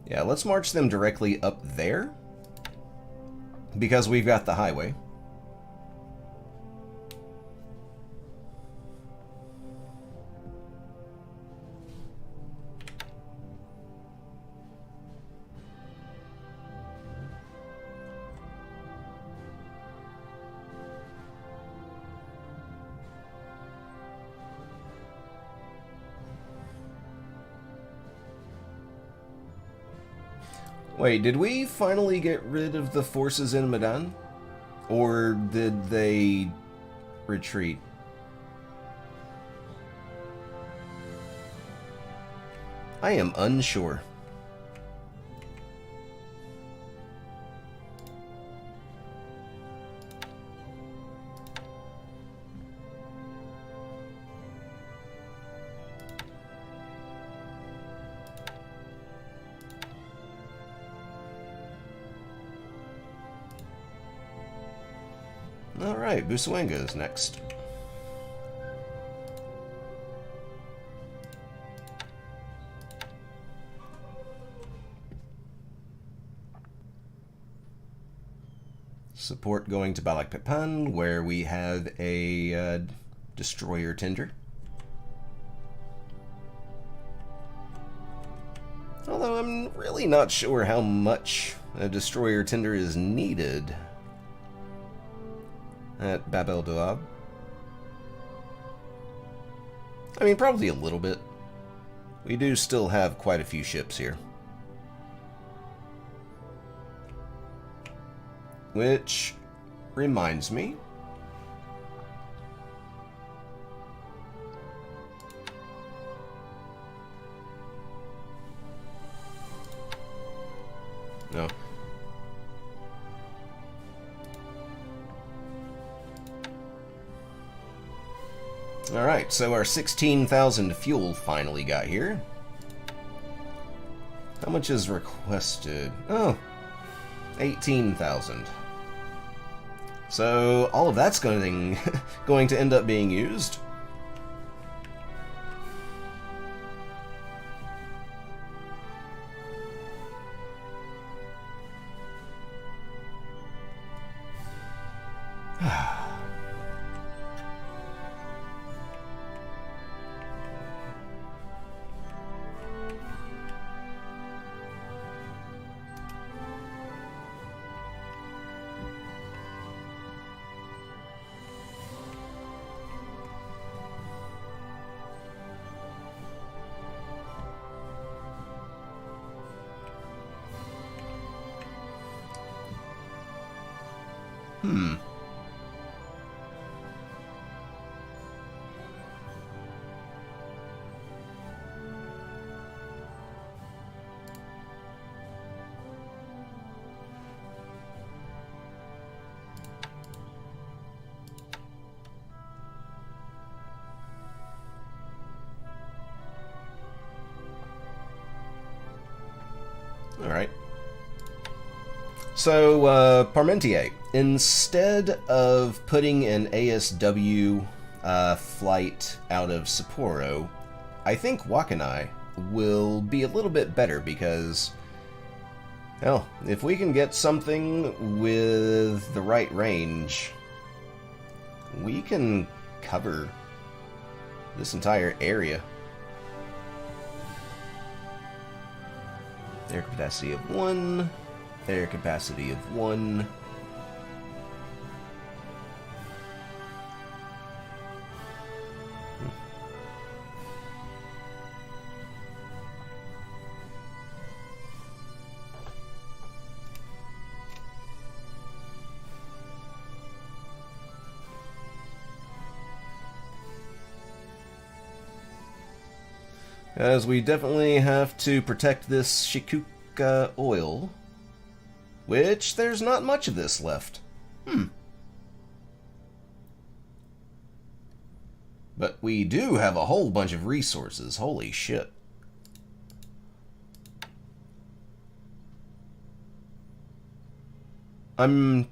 Yeah, let's march them directly up there, because we've got the highway. Wait, did we finally get rid of the forces in Medan? Or did they retreat? I am unsure. Alright, Busuanga is next. Support going to Balakpapan, where we have a destroyer tender. Although I'm really not sure how much a destroyer tender is needed at Bab el Duab. I mean, probably a little bit. We do still have quite a few ships here. Which reminds me. No. Alright, so our 16,000 fuel finally got here. How much is requested? Oh, 18,000. So all of that's going to end up being used. Alright. So, Parmentier, instead of putting an ASW flight out of Sapporo, I think Wakkanai will be a little bit better because, hell, if we can get something with the right range, we can cover this entire area. Air capacity of 1. Air capacity of 1. As we definitely have to protect this Shikuka oil, which there's not much of this left. But we do have a whole bunch of resources. Holy shit. I'm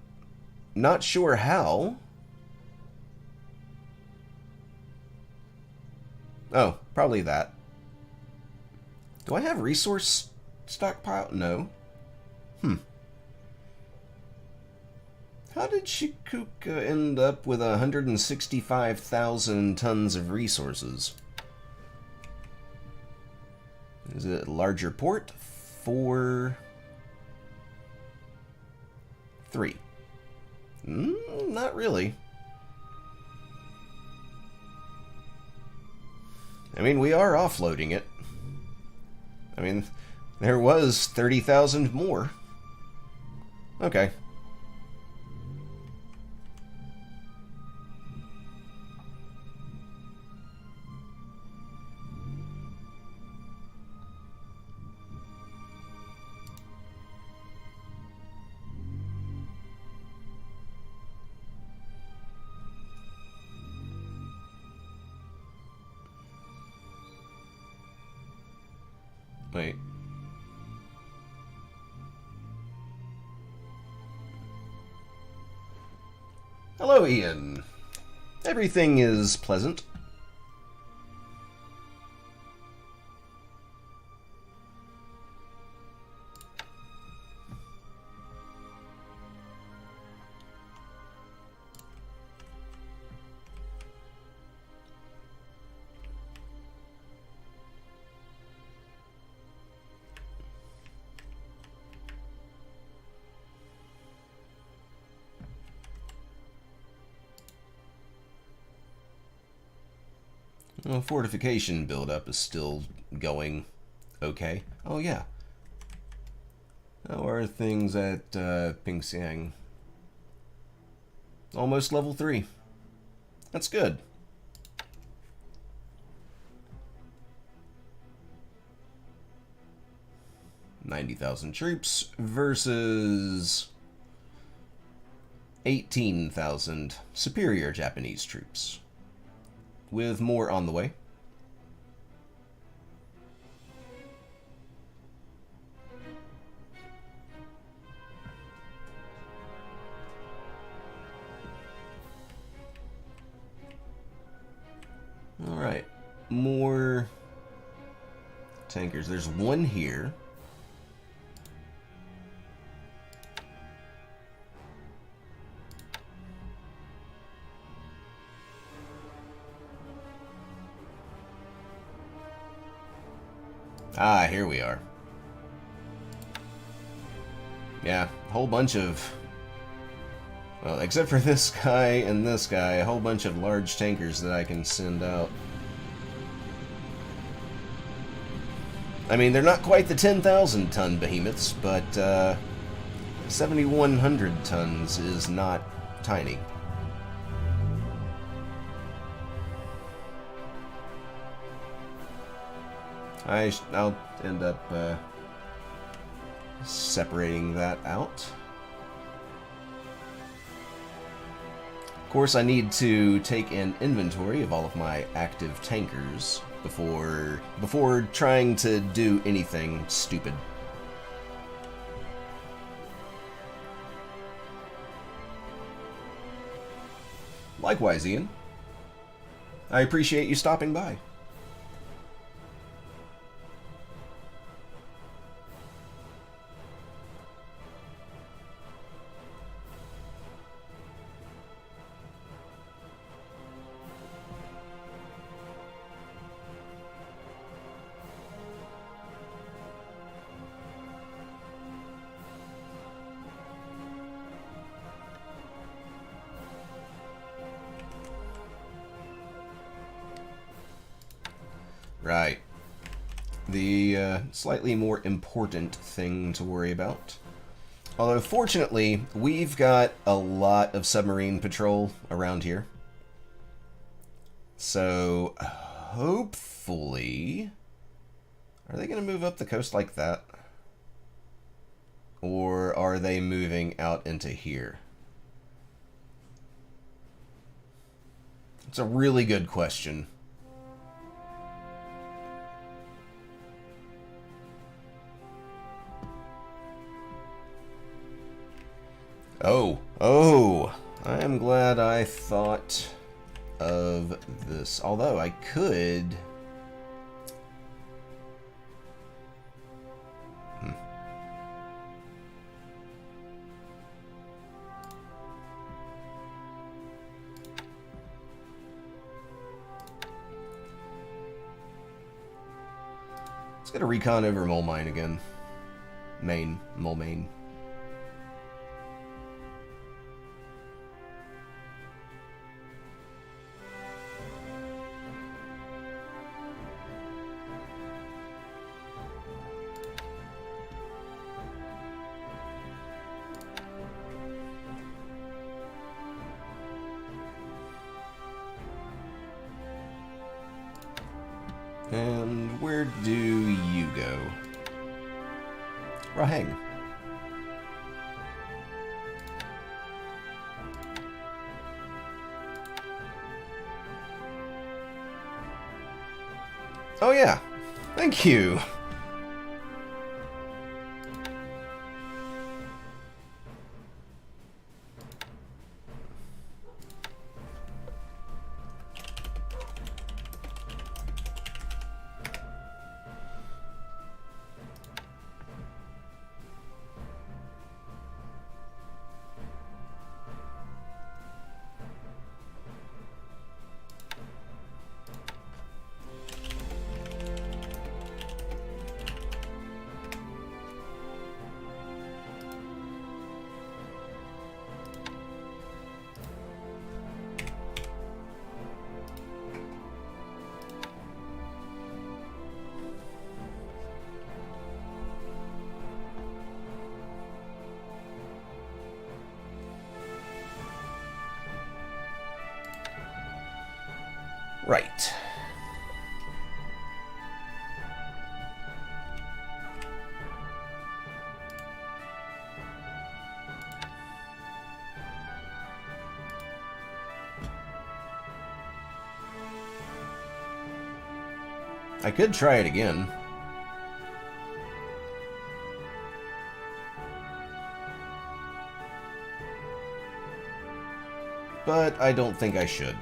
not sure how. Oh, probably that. Do I have resource stockpile? No. Hmm. How did Shikuka end up with 165,000 tons of resources? Is it a larger port? 4... 3. Not really. I mean, we are offloading it. I mean, there was 30,000 more. Okay. Wait. Hello, Ian. Everything is pleasant. Well, fortification buildup is still going okay. Oh, yeah. How are things at Pingxiang? Almost level 3. That's good. $90,000 troops versus 18,000 superior Japanese troops, with more on the way. Alright, more tankers. There's one here. Ah, here we are. Yeah, a whole bunch of... Well, except for this guy and this guy, a whole bunch of large tankers that I can send out. I mean, they're not quite the 10,000 ton behemoths, but 7,100 tons is not tiny. I'll end up separating that out. Of course, I need to take an inventory of all of my active tankers before trying to do anything stupid. Likewise, Ian. I appreciate you stopping by. Right. The slightly more important thing to worry about. Although, fortunately, we've got a lot of submarine patrol around here. So, hopefully... Are they going to move up the coast like that? Or are they moving out into here? It's a really good question. Oh, I am glad I thought of this. Although I could... get a recon over Mole Mine again. Mole Main. And where do you go? Raheng. Oh yeah, thank you. Right. I could try it again. But I don't think I should.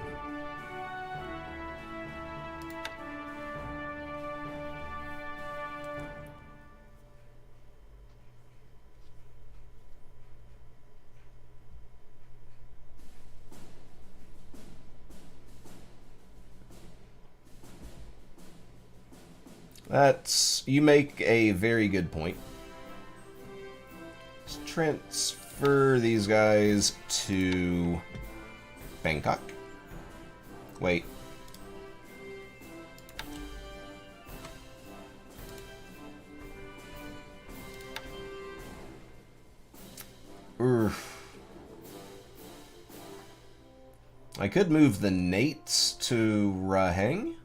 You make a very good point. Let's transfer these guys to Bangkok. Wait. I could move the Nates to Raheng.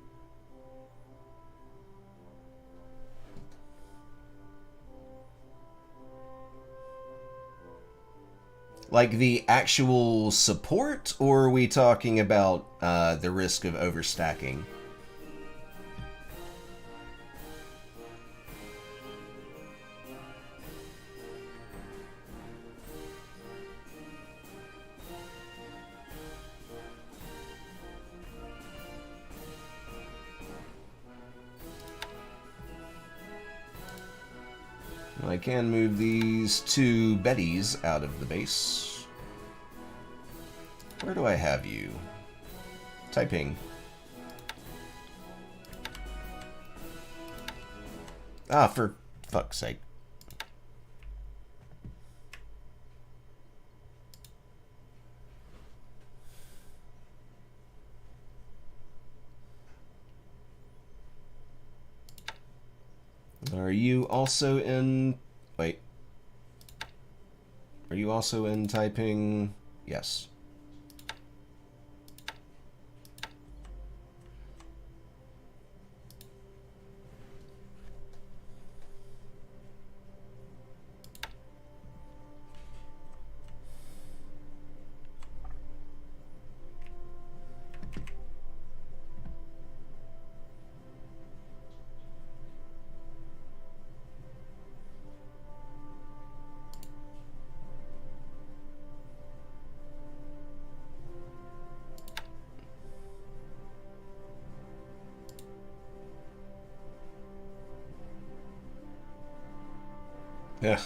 Like the actual support, or are we talking about the risk of overstacking? I can move these two Bettys out of the base. Where do I have you? Taiping. Ah, for fuck's sake. Are you also in... Wait. Are you also in Taiping? Yes. Ugh,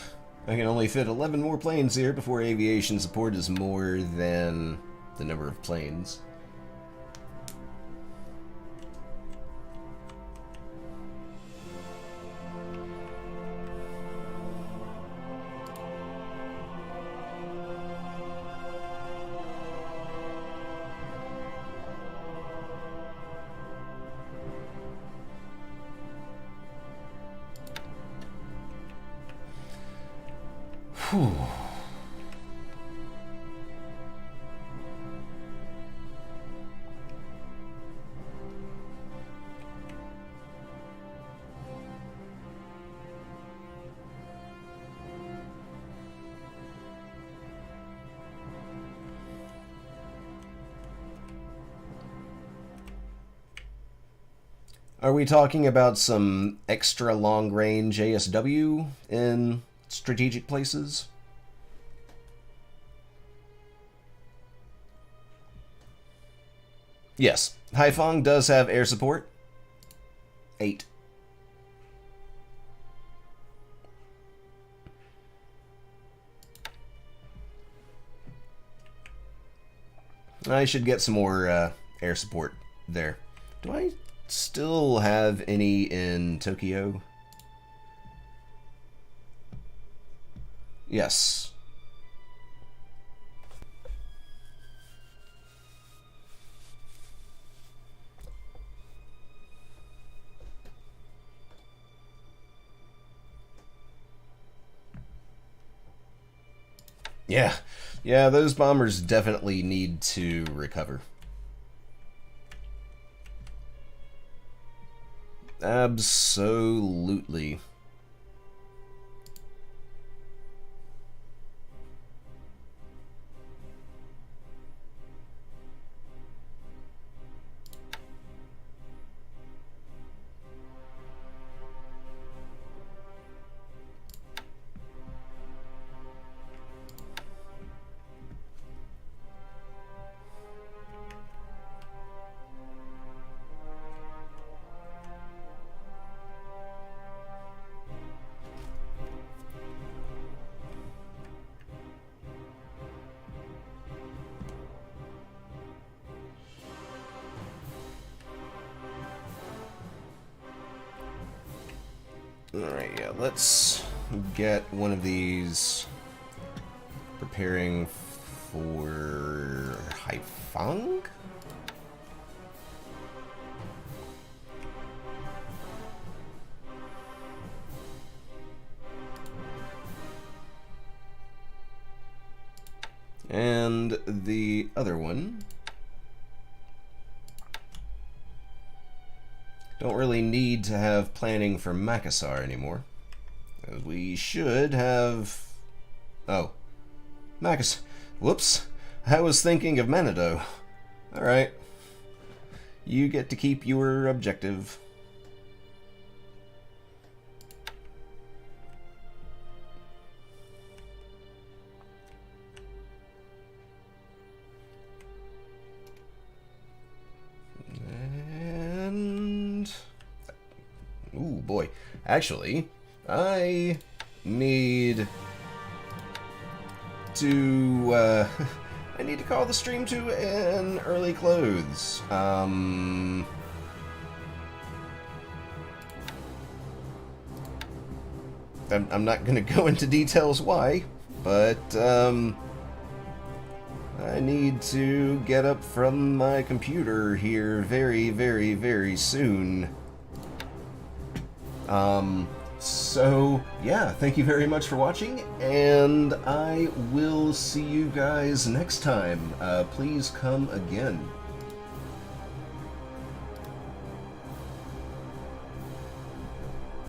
I can only fit 11 more planes here before aviation support is more than the number of planes. Whew. Are we talking about some extra long-range ASW in strategic places? Yes, Haiphong does have air support. 8. I should get some more air support there. Do I still have any in Tokyo? Yes. Yeah, those bombers definitely need to recover. Absolutely. Alright, yeah, let's get one of these preparing for Haiphong? And the other one, don't really need to have planning for Makassar anymore. We should have... Oh. Makassar. Whoops. I was thinking of Manado. Alright. You get to keep your objective. Ooh, boy. Actually, I need to, I need to call the stream to an early close. I'm not gonna go into details why, but, I need to get up from my computer here very, very, very soon. So, yeah, thank you very much for watching, and I will see you guys next time. Please come again.